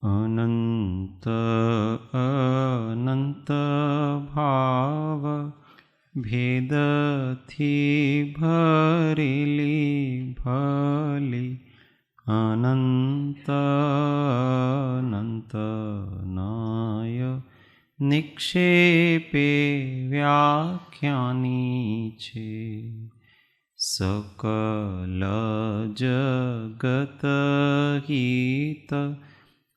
અનંત અનંત ભાવ ભેદથી ભરેલી ભલી અનંત અનંત નાય નિક્ષેપે વ્યાખ્યાની છે. સકલ જગત હિત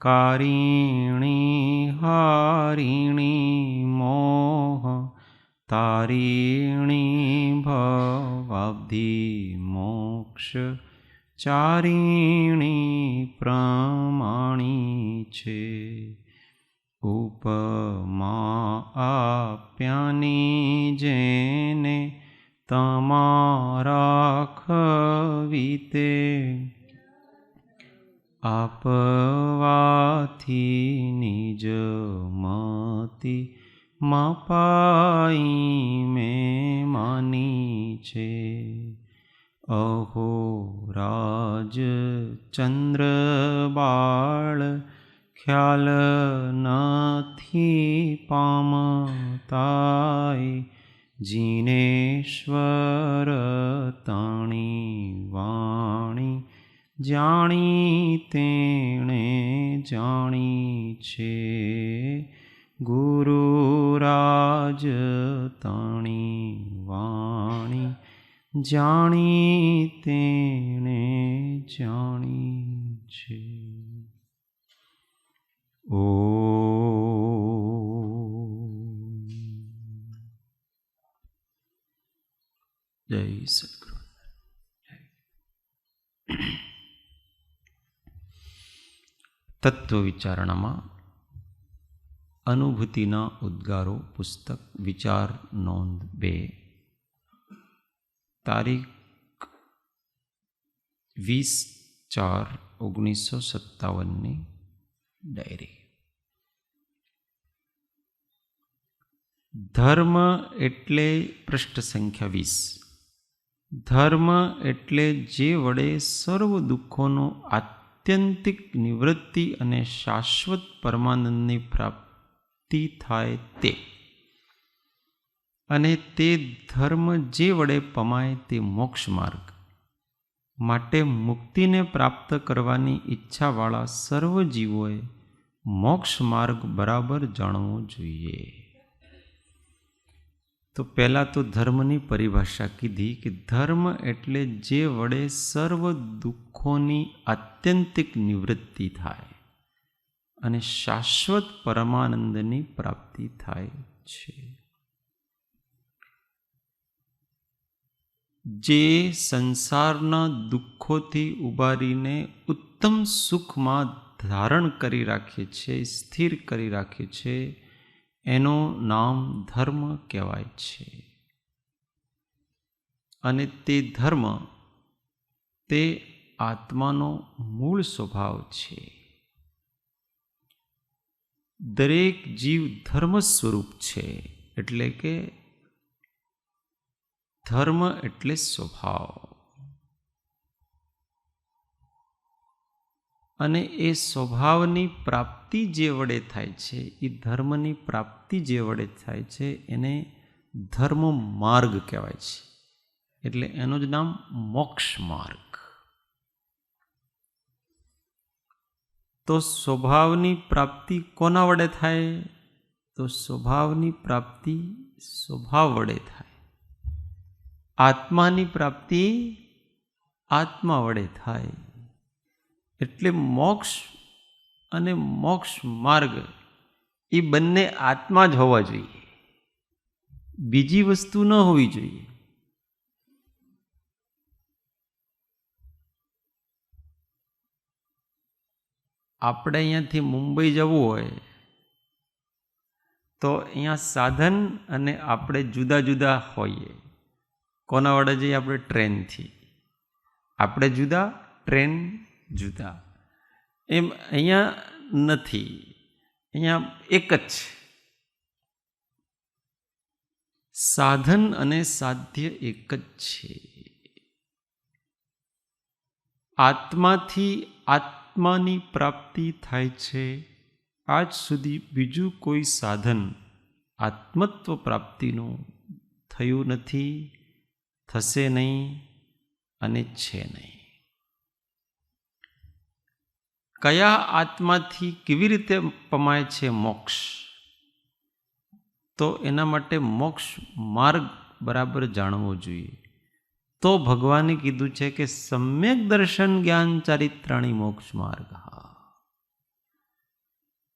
કારિણી હારિણી મોહ તારિણી ભવાબ્ધિ મોક્ષ ચારિણી પ્રમાણી છે. ઉપમા આપ્યાની જેને તમારા ખવીતે આપવાથી નિજ મતિ મપાઈ મેં માની છે. અહો રાજ ચંદ્ર બાળ ખ્યાલ નથી પામતાય જીનેશ્વર તાણી વાણી જાણી તેણે જાણી છે. ગુરુરાજ તાણી વાણી જાણી તેણે જાણી છે. જય સદગુરુ. તત્વ વિચારણામાં અનુભૂતિના ઉદ્ગારો પુસ્તક વિચાર નોંધ 2 તારીખ 20/4/1957ની ડાયરી. ધર્મ એટલે પૃષ્ઠ સંખ્યા 20. ધર્મ એટલે જે વડે સર્વ દુઃખોનું આત્યંતિક નિવૃત્તિ અને શાશ્વત પરમાનંદની પ્રાપ્તિ થાય તે, અને તે ધર્મ જે વડે પમાય તે મોક્ષ માર્ગ. માટે મુક્તિને પ્રાપ્ત કરવાની ઈચ્છાવાળા સર્વ જીવોએ મોક્ષ માર્ગ બરાબર જાણવો જોઈએ. તો પહેલાં તો ધર્મની પરિભાષા કીધી કે ધર્મ એટલે જે વડે સર્વ દુઃખોની આત્યંતિક નિવૃત્તિ થાય અને શાશ્વત પરમાનંદની પ્રાપ્તિ થાય છે. જે સંસારના દુઃખોથી ઉબારીને ઉત્તમ સુખમાં ધારણ કરી રાખે છે, સ્થિર કરી રાખે છે, એનું નામ ધર્મ કહેવાય છે. અને તે ધર્મ તે આત્માનો મૂળ સ્વભાવ છે. દરેક જીવ ધર્મ સ્વરૂપ છે. એટલે કે ધર્મ એટલે સ્વભાવ. અને એ સ્વભાવની પ્રાપ્તિ જે વડે થાય છે, એ ધર્મની પ્રાપ્તિ જે વડે થાય છે, એને ધર્મ માર્ગ કહેવાય છે. એટલે એનું જ નામ મોક્ષ માર્ગ. તો સ્વભાવની પ્રાપ્તિ કોના વડે થાય? તો સ્વભાવની પ્રાપ્તિ સ્વભાવ વડે થાય. આત્માની પ્રાપ્તિ આત્મા વડે થાય. એટલે મોક્ષ અને મોક્ષ માર્ગ એ બંને આત્મા જ હોવા જોઈએ, બીજી વસ્તુ ન હોવી જોઈએ. આપણે અહીંયાથી મુંબઈ જવું હોય તો અહીંયા સાધન અને આપણે જુદા જુદા હોઈએ. કોના વડે જઈએ? આપણે ટ્રેનથી. આપણે જુદા, ટ્રેન જુદા. એમ અહીંયા નથી. અહીંયા એક જ છે. સાધન અને સાધ્ય એક જ છે. આત્માથી આત્માની પ્રાપ્તિ થાય છે. આજ સુધી બીજું કોઈ સાધન આત્મત્વ પ્રાપ્તિનું થયું નથી, થશે નહીં અને છે નહીં. કયા આત્માથી કેવી રીતે પમાય છે મોક્ષ? તો એના માટે મોક્ષ માર્ગ બરાબર જાણવો જોઈએ. તો ભગવાને કીધું છે કે સમ્યક દર્શન જ્ઞાન ચારિત્રાણી મોક્ષ માર્ગ.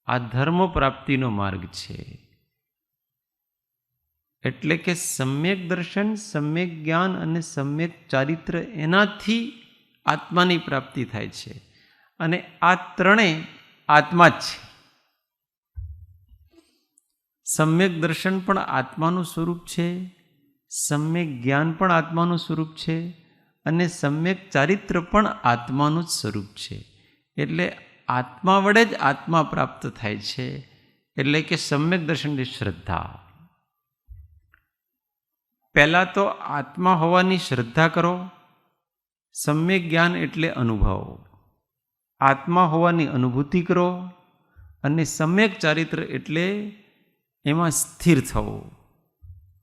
આ ધર્મ પ્રાપ્તિનો માર્ગ છે. એટલે કે સમ્યક દર્શન, સમ્યક જ્ઞાન અને સમ્યક ચારિત્ર, એનાથી આત્માની પ્રાપ્તિ થાય છે. અને આ ત્રણેય આત્મા જ છે. સમ્યક દર્શન પણ આત્માનું સ્વરૂપ છે, સમ્યક જ્ઞાન પણ આત્માનું સ્વરૂપ છે, અને સમ્યક ચારિત્ર પણ આત્માનું જ સ્વરૂપ છે. એટલે આત્મા વડે જ આત્મા પ્રાપ્ત થાય છે. એટલે કે સમ્યક દર્શનની શ્રદ્ધા. પહેલાં તો આત્મા હોવાની શ્રદ્ધા કરો. સમ્યક જ્ઞાન એટલે અનુભવ. આત્મા હોવાની અનુભૂતિ કરો. અને સમ્યક ચારિત્ર એટલે એમાં સ્થિર થવું.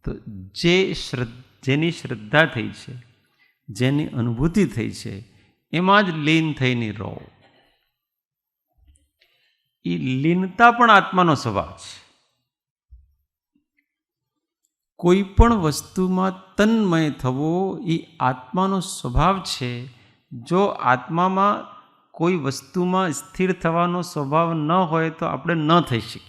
તો જેની શ્રદ્ધા થઈ છે, જેની અનુભૂતિ થઈ છે, એમાં જ લીન થઈને રહો. એ લીનતા પણ આત્માનો સ્વભાવ છે. કોઈ પણ વસ્તુમાં તન્મય થવો એ આત્માનો સ્વભાવ છે. જો આત્મામાં કોઈ વસ્તુમાં સ્થિર થવાનો સ્વભાવ ન હોય તો આપણે ન થઈ શકીએ.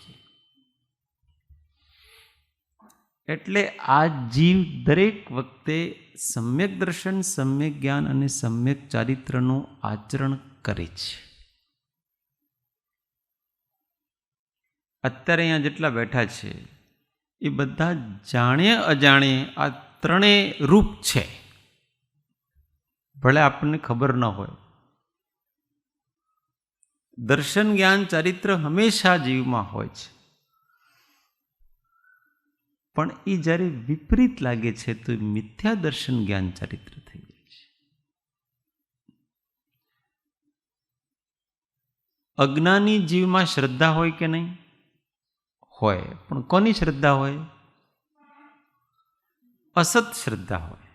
એટલે આ જીવ દરેક વખતે સમ્યક દર્શન, સમ્યક જ્ઞાન અને સમ્યક ચારિત્રનું આચરણ કરે છે. અત્યારે અહીંયા જેટલા બેઠા છે એ બધા જાણે અજાણે આ ત્રણેય રૂપ છે. ભલે આપણને ખબર ન હોય. દર્શન, જ્ઞાન, ચારિત્ર હંમેશા જીવમાં હોય છે. પણ એ જ્યારે વિપરીત લાગે છે તો મિથ્યા દર્શન, જ્ઞાન, ચારિત્ર થઈ જાય છે. અજ્ઞાની જીવમાં શ્રદ્ધા હોય કે નહીં? હોય. પણ કોની શ્રદ્ધા હોય? અસત શ્રદ્ધા હોય.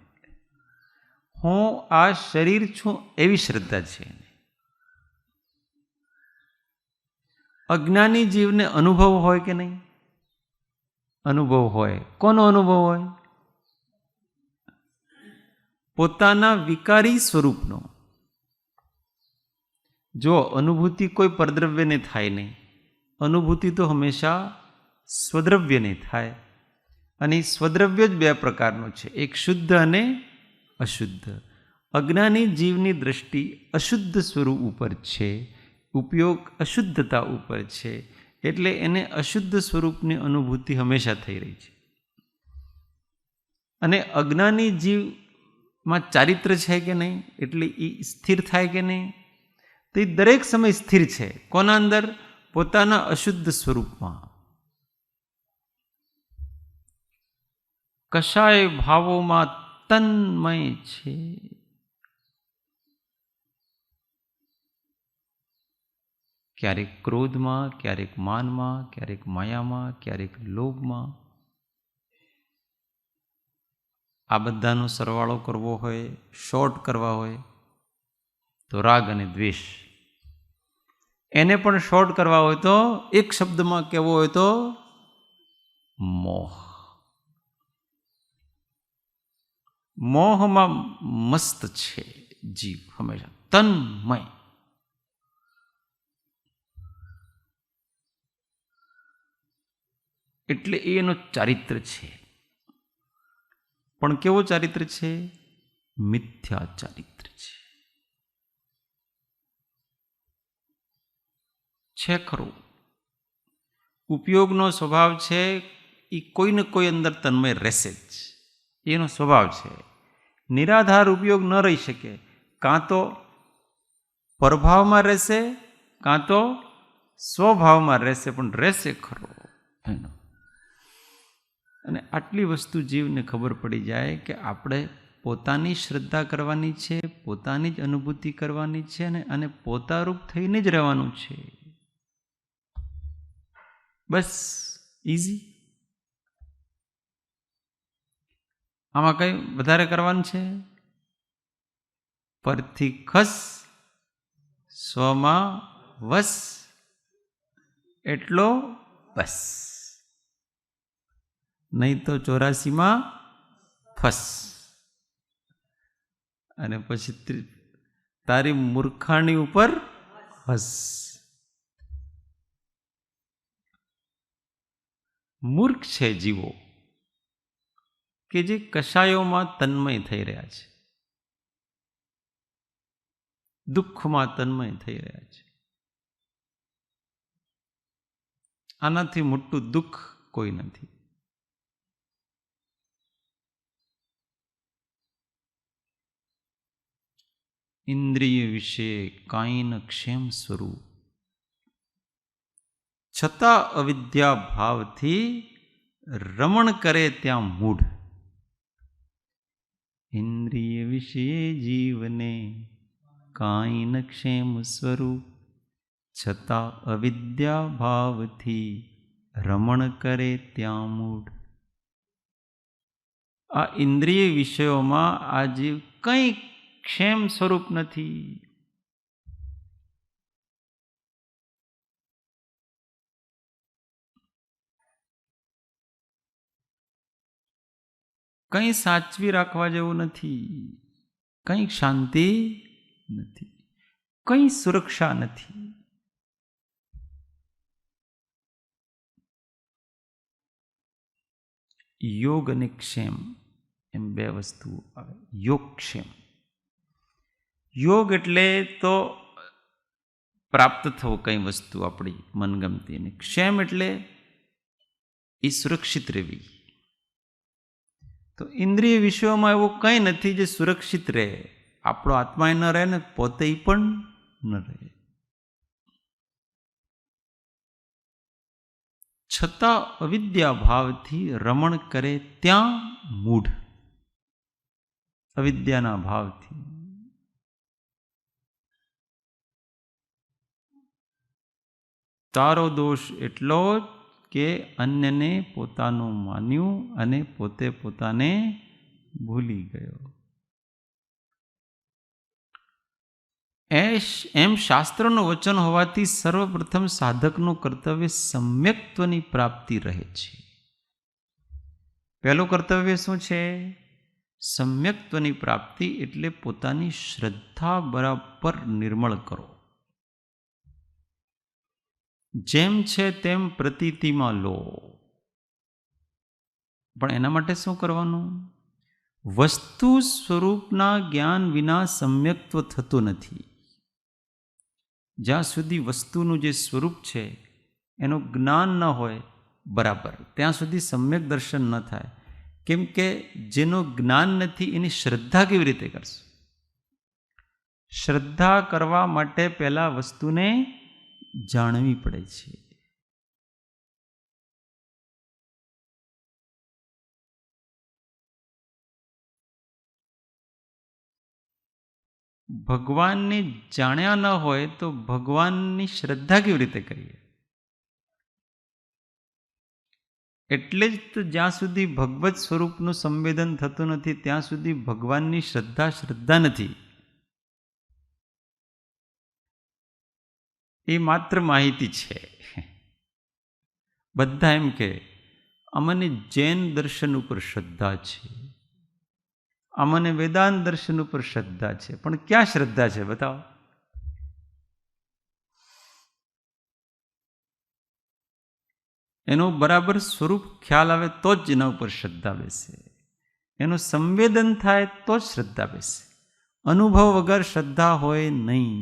હું આ શરીર છું એવી શ્રદ્ધા છે. અજ્ઞાની જીવને અનુભવ હોય કે નહીં? અનુભવ હોય. કોનો અનુભવ હોય? પોતાના વિકારી સ્વરૂપનો. જો અનુભૂતિ કોઈ પરદ્રવ્યને થાય નહીં. અનુભૂતિ તો હંમેશા સ્વદ્રવ્યને થાય. અને સ્વદ્રવ્ય જ બે પ્રકારનો છે, એક શુદ્ધ અને અશુદ્ધ. અજ્ઞાની જીવની દ્રષ્ટિ અશુદ્ધ સ્વરૂપ ઉપર છે, ઉપયોગ અશુદ્ધતા ઉપર છે. એટલે એને અશુદ્ધ સ્વરૂપની અનુભૂતિ હંમેશા થઈ રહી છે. અને અજ્ઞાની જીવમાં ચારિત્ર છે કે નહીં, એટલે એ સ્થિર થાય કે નહીં? તો એ દરેક સમય સ્થિર છે. કોના અંદર? પોતાના અશુદ્ધ સ્વરૂપમાં. કશાય ભાવોમાં તન્મય છે. ક્યારેક ક્રોધમાં, ક્યારેક માનમાં, ક્યારેક માયામાં, ક્યારેક લોભમાં. આ બધાનો સરવાળો કરવો હોય, શોર્ટ કરવા હોય તો રાગ અને દ્વેષ. એને પણ શોર્ટ કરવા હોય તો એક શબ્દમાં કહેવો હોય તો મોહ. મોહમાં મસ્ત છે જીવ હંમેશા, તન્મય. એટલે એનો ચારિત્ર છે. પણ કેવો ચારિત્ર છે? મિથ્યા ચારિત્ર છે ખરું. ઉપયોગનો સ્વભાવ છે એ કોઈને કોઈ અંદર તન્મય રહેશે જ. એનો સ્વભાવ છે. નિરાધાર ઉપયોગ ન રહી શકે. કાં તો પરભાવમાં રહેશે, કાં તો સ્વભાવમાં રહેશે, પણ રહેશે ખરો એનો. અને આટલી વસ્તુ જીવને ખબર પડી જાય કે આપણે પોતાની શ્રદ્ધા કરવાની છે, પોતાની જ અનુભૂતિ કરવાની છે અને પોતારૂપ થઈને જ રહેવાનું છે. બસ ઇઝી. આમાં કંઈ વધારે કરવાનું છે? પરથી ખસ સ્વમાં વસ એટલો બસ, નહીં તો 84માં ફસ. અને પછી તારી મૂર્ખાણી ઉપર હસ. મૂર્ખ છે જીવો કે જે કશાયોમાં તન્મય થઈ રહ્યા છે, દુઃખમાં તન્મય થઈ રહ્યા છે. આનાથી મોટું દુઃખ કોઈ નથી. ઇન્દ્રિય વિશે કાંઈ ન ક્ષેમ સ્વરૂપ, છતાં અવિદ્યા ભાવથી રમણ કરે ત્યાં મૂઢ. ઇન્દ્રિય વિશે જીવને કાંઈ ન ક્ષેમ સ્વરૂપ, છતાં અવિદ્યા ભાવથી રમણ કરે ત્યાં મૂઢ. આ ઇન્દ્રિય વિષયોમાં આ જીવ કંઈ ક્ષેમ સ્વરૂપ નથી. કંઈ સાચવી રાખવા જેવું નથી, કંઈ શાંતિ નથી, કંઈ સુરક્ષા નથી. યોગ અને ક્ષેમ એમ બે વસ્તુઓ આવે. યોગક્ષેમ. યોગ એટલે તો પ્રાપ્ત થવું કંઈ વસ્તુ આપણી મનગમતી, અને ક્ષેમ એટલે એ સુરક્ષિત રહેવી. તો ઇન્દ્રિય વિષયોમાં એવું કંઈ નથી જે સુરક્ષિત રહે. આપણો આત્મા ન રહે ને પોતે પણ ન રહે. છતાં અવિદ્યા ભાવથી રમણ કરે ત્યાં મૂઢ. અવિદ્યાના ભાવથી. તારો દોષ એટલો જ કે અન્યને પોતાનું માન્યું અને પોતે પોતાને ભૂલી ગયો. એમ શાસ્ત્રનું વચન હોવાથી સર્વપ્રથમ સાધકનું કર્તવ્ય સમ્યક્ત્વની પ્રાપ્તિ રહે છે. પહેલું કર્તવ્ય શું છે? સમ્યક્ત્વની પ્રાપ્તિ, એટલે પોતાની શ્રદ્ધા બરાબર નિર્મળ કરો. જેમ છે તેમ પ્રતીતિમાં લો. પણ એના માટે શું કરવાનું? વસ્તુ સ્વરૂપના જ્ઞાન વિના સમ્યક્ત્વ થતું નથી. જ્યાં સુધી વસ્તુનું જે સ્વરૂપ છે એનું જ્ઞાન ન હોય બરાબર, ત્યાં સુધી સમ્યક દર્શન ન થાય. કેમ કે જેનું જ્ઞાન નથી એની શ્રદ્ધા કેવી રીતે કરશે? શ્રદ્ધા કરવા માટે પહેલા વસ્તુને જાણવી પડે છે. ભગવાનને જાણ્યા ન હોય તો ભગવાનની શ્રદ્ધા કેવી રીતે કરીએ? એટલે જ તો જ્યાં સુધી ભગવત સ્વરૂપનું સંવેદન થતું નથી ત્યાં સુધી ભગવાનની શ્રદ્ધા નથી. એ માત્ર માહિતી છે. બધા એમ કે અમને જૈન દર્શન ઉપર શ્રદ્ધા છે, અમને વેદાંત દર્શન ઉપર શ્રદ્ધા છે. પણ ક્યાં શ્રદ્ધા છે બતાવો? એનું બરાબર સ્વરૂપ ખ્યાલ આવે તો જ એના ઉપર શ્રદ્ધા બેસે. એનું સંવેદન થાય તો જ શ્રદ્ધા બેસે. અનુભવ વગર શ્રદ્ધા હોય નહીં.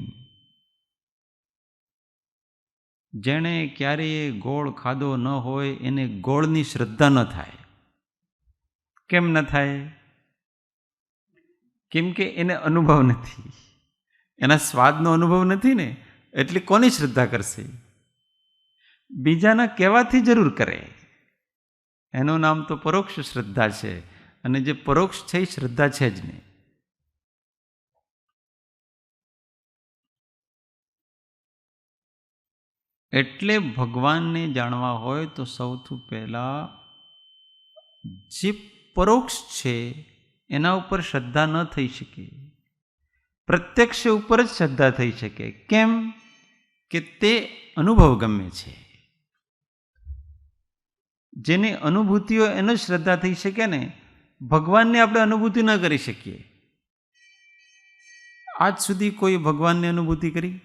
જેણે ક્યારેય ગોળ ખાધો ન હોય એને ગોળની શ્રદ્ધા ન થાય. કેમ ન થાય? કેમ કે એને અનુભવ નથી, એના સ્વાદનો અનુભવ નથી ને, એટલે કોની શ્રદ્ધા કરશે? બીજાના કહેવાથી જરૂર કરે. એનું નામ તો પરોક્ષ શ્રદ્ધા છે, અને જે પરોક્ષ છે એ શ્રદ્ધા છે જ નહીં. એટલે ભગવાનને જાણવા હોય તો સૌથી પહેલાં જે પરોક્ષ છે એના ઉપર શ્રદ્ધા ન થઈ શકે, પ્રત્યક્ષ ઉપર જ શ્રદ્ધા થઈ શકે. કેમ કે તે અનુભવ ગમે છે, જેની અનુભૂતિઓ એનો જ શ્રદ્ધા થઈ શકે ને. ભગવાનને આપણે અનુભૂતિ ન કરી શકીએ. આજ સુધી કોઈ ભગવાનની અનુભૂતિ કરી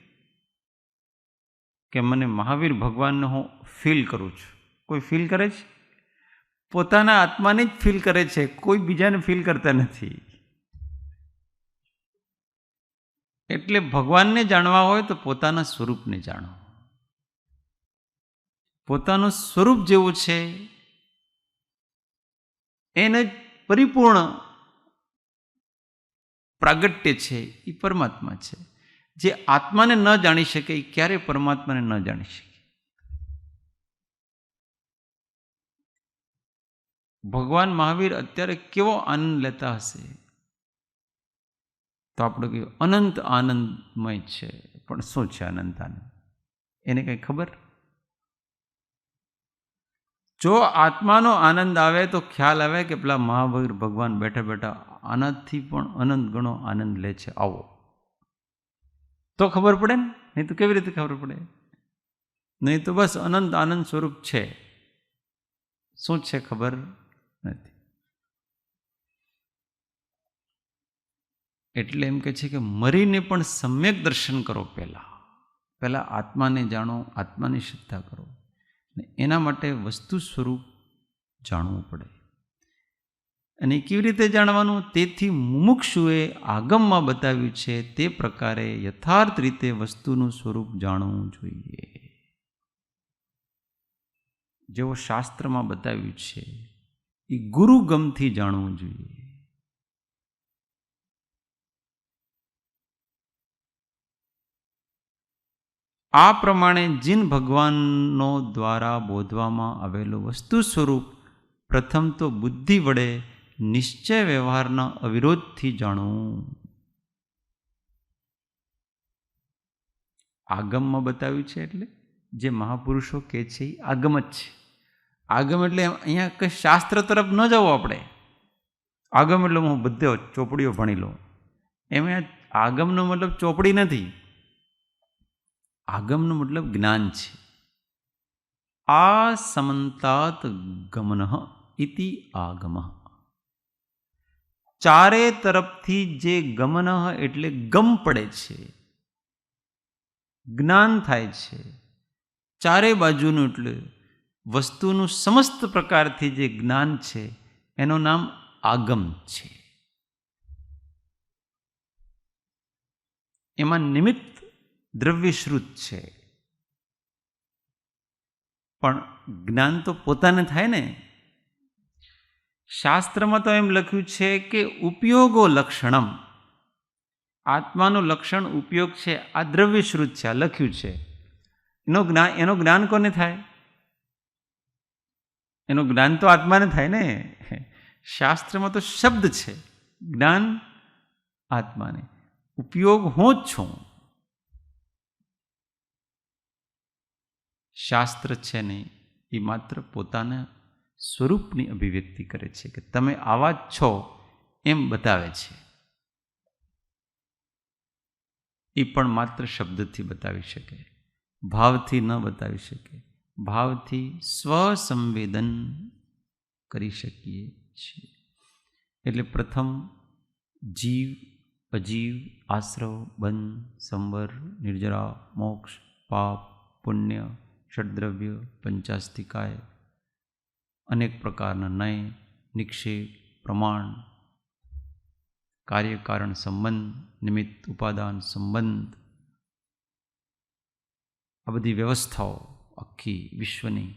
કે મને મહાવીર ભગવાનને હું ફીલ કરું છું? કોઈ ફીલ કરે છે? પોતાના આત્માને જ ફીલ કરે છે, કોઈ બીજાને ફીલ કરતા નથી. એટલે ભગવાનને જાણવા હોય તો પોતાના સ્વરૂપને જાણો. પોતાનું સ્વરૂપ જેવું છે એને પરિપૂર્ણ પ્રાગટ્ય છે એ પરમાત્મા છે. જે આત્માને ન જાણી શકે એ ક્યારેય પરમાત્માને ન જાણી શકે. ભગવાન મહાવીર અત્યારે કેવો આનંદ લેતા હશે તો આપણે કહ્યું અનંત આનંદમય છે. પણ શું છે અનંત આનંદ? એને કંઈ ખબર? જો આત્માનો આનંદ આવે તો ખ્યાલ આવે કે પેલા મહાવીર ભગવાન બેઠા બેઠા આનાથી પણ અનંત ગણો આનંદ લે છે, આવો તો ખબર પડે ને. નહીં તો કેવી રીતે ખબર પડે? નહીં તો બસ અનંત આનંદ સ્વરૂપ છે, શું છે ખબર નથી. એટલે એમ કે છે કે મરીને પણ સમ્યક દર્શન કરો. પહેલાં આત્માને જાણો, આત્માની શ્રદ્ધા કરો. એના માટે વસ્તુ સ્વરૂપ જાણવું પડે. અને કેવી રીતે જાણવાનું? તેથી મુમુક્ષુએ આગમમાં બતાવ્યું છે તે પ્રકારે યથાર્થ રીતે વસ્તુનું સ્વરૂપ જાણવું જોઈએ. જેવો શાસ્ત્રમાં બતાવ્યું છે એ ગુરુગમથી જાણવું જોઈએ. આ પ્રમાણે જીન ભગવાનનો દ્વારા બોધવામાં આવેલું વસ્તુ સ્વરૂપ પ્રથમ તો બુદ્ધિ વડે નિશ્ચય વ્યવહારના અવિરોધથી જાણવું. આગમમાં બતાવ્યું છે એટલે જે મહાપુરુષો કહે છે એ આગમ જ છે. આગમ એટલે અહીંયા કંઈ શાસ્ત્ર તરફ ન જવું આપણે. આગમ એટલે હું બધે ચોપડીઓ ભણી લઉં, એમાં આગમનો મતલબ ચોપડી નથી. આગમનો મતલબ જ્ઞાન છે. આ સમંતાત ગમન ઇતિ આગમ. ચારે તરફથી જે ગમન એટલે ગમ પડે છે, જ્ઞાન થાય છે. ચારે બાજુનું એટલે વસ્તુનું સમસ્ત પ્રકારથી જે જ્ઞાન છે એનું નામ આગમ છે. એમાં નિમિત્ત દ્રવ્યશ્રુત છે, પણ જ્ઞાન તો પોતાને થાય ને. શાસ્ત્રમાં તો એમ લખ્યું છે કે ઉપયોગો લક્ષણમ, આત્માનું લક્ષણ ઉપયોગ છે. આ દ્રવ્યશ્રુત છે, આ લખ્યું છે. એનું જ્ઞાન કોને થાય? એનું જ્ઞાન તો આત્માને થાય ને. શાસ્ત્રમાં તો શબ્દ છે, જ્ઞાન આત્માને, ઉપયોગ હું જ છું. શાસ્ત્ર છે ને એ માત્ર પોતાના સ્વરૂપની અભિવ્યક્તિ કરે છે કે તમે આવા જ છો એમ બતાવે છે. એ પણ માત્ર શબ્દથી બતાવી શકે, ભાવથી ન બતાવી શકે. ભાવથી સ્વસંવેદન કરી શકીએ છીએ. એટલે પ્રથમ જીવ, અજીવ, આશ્રવ, બંધ, સંવર, નિર્જરા, મોક્ષ, પાપ, પુણ્ય, ષડદ્રવ્ય, પંચાસ્તિકાય, અનેક પ્રકારના નય, નિક્ષેપ, પ્રમાણ, કાર્યકારણ સંબંધ, નિમિત્ત ઉપાદાન સંબંધ, આ બધી વ્યવસ્થાઓ આખી વિશ્વની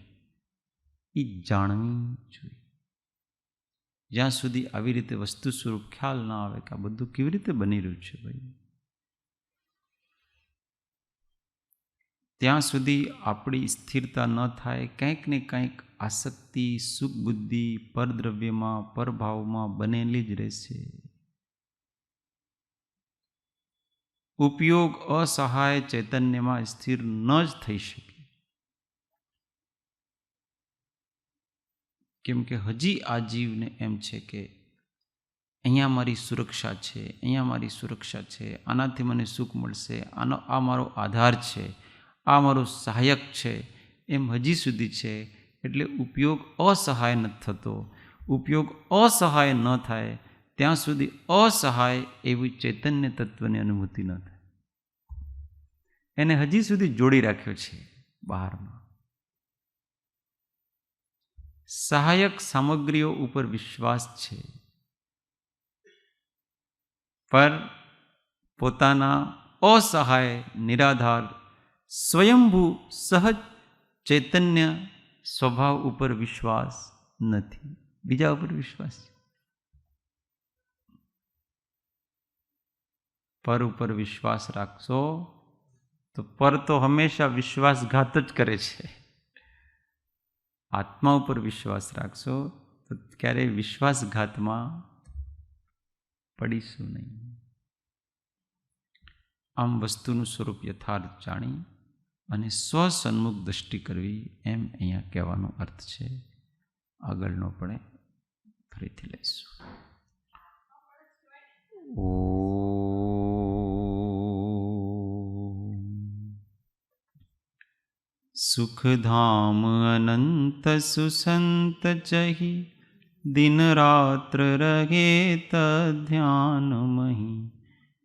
એ જાણવી જોઈએ. જ્યાં સુધી આવી રીતે વસ્તુ સ્વરૂપ ખ્યાલ ના આવે કે આ બધું કેવી રીતે બની રહ્યું છે ભાઈ, ત્યાં સુધી આપણી સ્થિરતા ન થાય, કંઈક ને કંઈક આસક્તિ સુખ બુદ્ધિ પરદ્રવ્યમાં પરભાવમાં બનેલી જ રહેશે. ઉપયોગ અસહાય ચૈતન્યમાં સ્થિર ન જ થઈ શકે. કેમ કે હજી આ જીવને એમ છે કે અહીંયા મારી સુરક્ષા છે, અહીંયા મારી સુરક્ષા છે, આનાથી મને સુખ મળશે, આ મારો આધાર છે, આ મારો સહાયક છે, એમ હજી સુધી છે. એટલે ઉપયોગ અસહાય નથી થતો. ઉપયોગ અસહાય ન થાય ત્યાં સુધી અસહાય એવી ચૈતન્ય તત્વની અનુભૂતિ ન થાય. એને હજી સુધી જોડી રાખ્યો છે બહારમાં. સહાયક સામગ્રીઓ ઉપર વિશ્વાસ છે, પર પોતાના અસહાય નિરાધાર સ્વયંભૂ સહજ ચૈતન્ય સ્વભાવ ઉપર વિશ્વાસ નથી. બીજા ઉપર વિશ્વાસ છે. પર ઉપર વિશ્વાસ રાખશો તો પર તો હંમેશા વિશ્વાસઘાત જ કરે છે. આત્મા ઉપર વિશ્વાસ રાખશો તો ક્યારેય વિશ્વાસઘાતમાં પડીશું નહીં. આમ વસ્તુનું સ્વરૂપ યથાર્થ જાણી અને સ્વસન્મુખ દૃષ્ટિ કરવી, એમ અહીંયા કહેવાનો અર્થ છે. આગળનો પણ ફરીથી લઈશું. સુખધામ અનંત સુસંત ચહી દિન રાત્ર રહે તધ્યાન મહી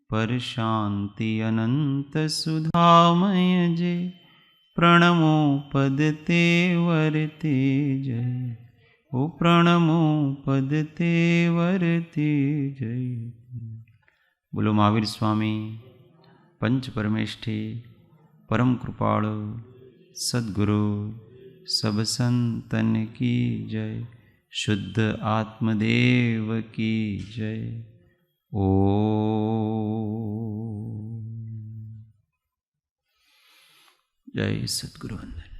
પર શાંતિ અનંત સુધામય જે પ્રણમો પદ તે વર્તે જય. ઓ પ્રણમો પદ તે વર્તે જય. બોલો મહાવીર સ્વામી પંચ પરમેષ્ઠી પરમ કૃપાળુ સદગુરુ સબ સંતન કી જય. શુદ્ધ આત્મદેવ કી જય. ઓ જય સદગુરુ વંદન.